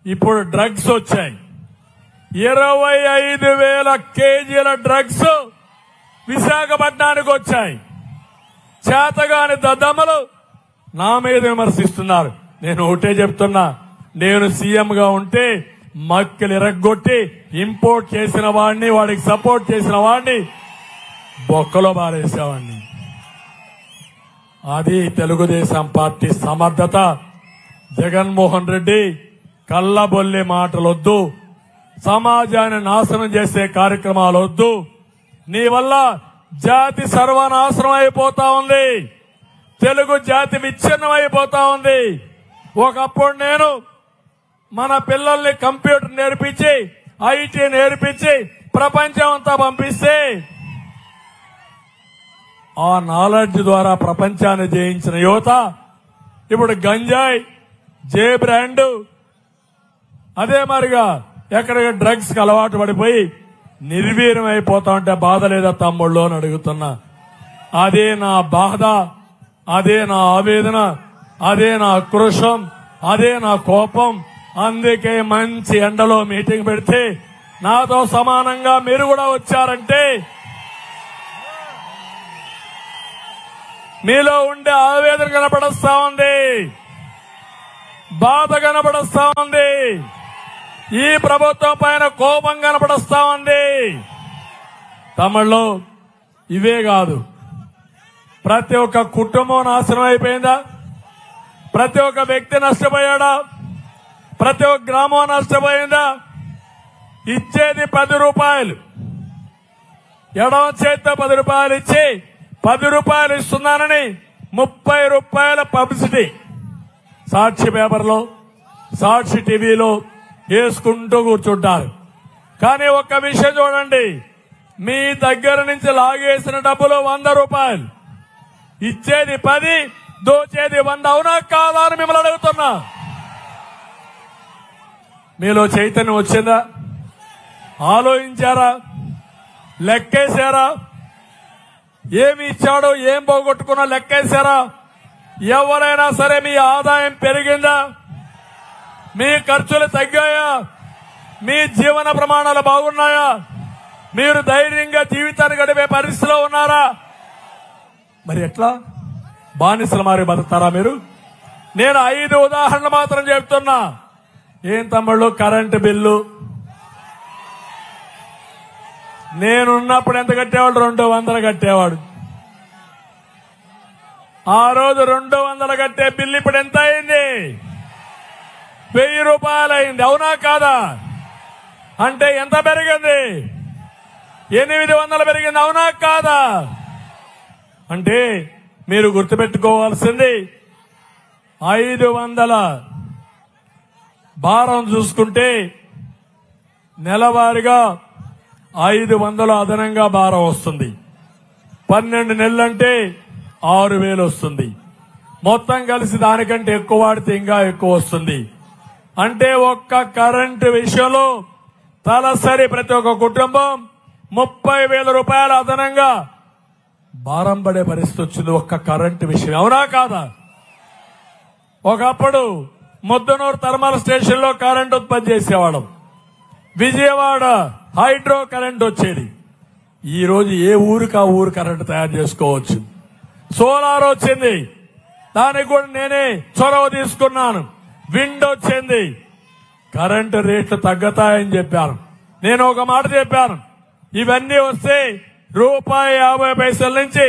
ఇప్పుడు డ్రగ్స్ వచ్చాయి. 25,000 కేజీల డ్రగ్స్ విశాఖపట్నానికి వచ్చాయి. చేతగాని దద్దమ్మలు నా మీద విమర్శిస్తున్నారు. నేను ఒకటే చెప్తున్నా, నేను సీఎంగా ఉంటే మక్కలు ఇరగ్గొట్టి ఇంపోర్ట్ చేసిన వాడిని, వాడికి సపోర్ట్ చేసిన వాడిని బొక్కలో బారేసేవాడిని. అది తెలుగుదేశం పార్టీ సమర్థత. జగన్మోహన్ రెడ్డి కళ్ళబొల్లి మాటలొద్దు, సమాజాన్ని నాశనం చేసే కార్యక్రమాలు వద్దు. నీ వల్ల జాతి సర్వనాశనం అయిపోతా ఉంది. తెలుగు జాతి విచ్ఛిన్నం అయిపోతా ఉంది. ఒకప్పుడు నేను మన పిల్లల్ని కంప్యూటర్ నేర్పించి, ఐటీ నేర్పించి ప్రపంచం అంతా పంపిస్తే ఆ నాలెడ్జ్ ద్వారా ప్రపంచాన్ని జయించిన యువత ఇప్పుడు గంజాయి, జే బ్రాండ్, అదే మరిగా ఎక్కడ డ్రగ్స్ కి అలవాటు పడిపోయి నిర్వీర్యం అయిపోతా ఉంటే బాధ లేదా తమ్ముళ్ళు అని అడుగుతున్నా. అదే నా బాధ, అదే నా ఆవేదన, అదే నా ఆక్రోశం, అదే నా కోపం. అందుకే మంచి ఎండలో మీటింగ్ పెడితే నాతో సమానంగా మీరు కూడా వచ్చారంటే మీలో ఉండే ఆవేదన కనపడస్తా ఉంది, బాధ కనపడస్తా ఉంది, ఈ ప్రభుత్వం పైన కోపం కనపడస్తా ఉంది. తమిళ్లో ఇవే కాదు, ప్రతి ఒక్క కుటుంబం నాశనం అయిపోయిందా? ప్రతి ఒక్క వ్యక్తి నష్టపోయాడా? ప్రతి ఒక్క గ్రామం నష్టపోయిందా? ఇచ్చేది 10 రూపాయలు, ఎడమ చేతితో 10 రూపాయలు ఇచ్చి 10 రూపాయలు ఇస్తున్నానని 30 రూపాయల పబ్లిసిటీ సాక్షి పేపర్లో, సాక్షి టీవీలో వేసుకుంటూ కూర్చుంటారు. కానీ ఒక్క విషయం చూడండి, మీ దగ్గర నుంచి లాగేసిన డబ్బులు 100 రూపాయలు, ఇచ్చేది 10, దోచేది 100. అవునా కాదా అని మిమ్మల్ని అడుగుతున్నా. మీలో చైతన్యం వచ్చిందా? ఆలోచించారా? లెక్కేశారా? ఏమి ఇచ్చాడో ఏం పోగొట్టుకున్నా లెక్కేశారా? ఎవరైనా సరే మీ ఆదాయం పెరిగిందా? మీ ఖర్చులు తగ్గాయా? మీ జీవన ప్రమాణాలు బాగున్నాయా? మీరు ధైర్యంగా జీవితాన్ని గడిపే పరిస్థితిలో ఉన్నారా? మరి ఎట్లా బానిసలు మారి బతుకుతారా మీరు? నేను 5 ఉదాహరణలు మాత్రం చెప్తున్నా. ఏం తమ్ముళ్ళు, కరెంటు బిల్లు నేనున్నప్పుడు ఎంత కట్టేవాడు? 200 కట్టేవాడు. ఆ రోజు 200 కట్టే బిల్లు ఇప్పుడు ఎంత అయింది? 1000 రూపాయలు అయింది. అవునా కాదా? అంటే ఎంత పెరిగింది? 800 పెరిగింది. అవునా కాదా? అంటే మీరు గుర్తుపెట్టుకోవాల్సింది 500 భారం చూసుకుంటే నెలవారీగా 500 అదనంగా భారం వస్తుంది. 12 నెలలంటే 6,000 వస్తుంది. మొత్తం కలిసి దానికంటే ఎక్కువ వాడితే ఇంకా ఎక్కువ వస్తుంది. అంటే ఒక్క కరెంటు విషయంలో తలసరి ప్రతి ఒక్క కుటుంబం 30,000 రూపాయలు అదనంగా భారం పడే పరిస్థితి వచ్చింది ఒక్క కరెంటు విషయం. అవునా కాదా? ఒకప్పుడు ముద్దనూరు థర్మల్ స్టేషన్ లో కరెంట్ ఉత్పత్తి చేసేవాళ్ళం. విజయవాడ హైడ్రో కరెంట్ వచ్చేది. ఈ రోజు ఏ ఊరికి ఆ ఊరు కరెంట్ తయారు చేసుకోవచ్చు. సోలార్ వచ్చింది, దానికి కూడా నేనే చొరవ తీసుకున్నాను. విండ్ వచ్చింది, కరెంటు రేట్లు తగ్గుతాయని చెప్పాను. నేను ఒక మాట చెప్పాను, ఇవన్నీ వస్తే ₹1.50 నుంచి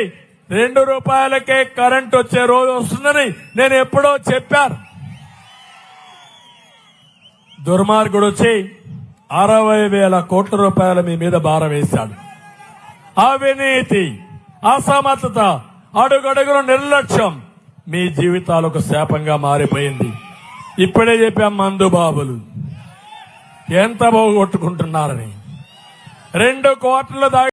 ₹2 కరెంట్ వచ్చే రోజు వస్తుందని నేను ఎప్పుడో చెప్పాను. దుర్మార్గుడు వచ్చి 60,000 కోట్ల రూపాయలు మీ మీద భారం వేశాడు. అవినీతి, అసమర్థత, అడుగడుగుల నిర్లక్ష్యం మీ జీవితాలకు శాపంగా మారిపోయింది. ఇప్పుడే చెప్పాం, మందు బాబులు ఎంత పోగొట్టుకుంటున్నారని. 2 కోట్ల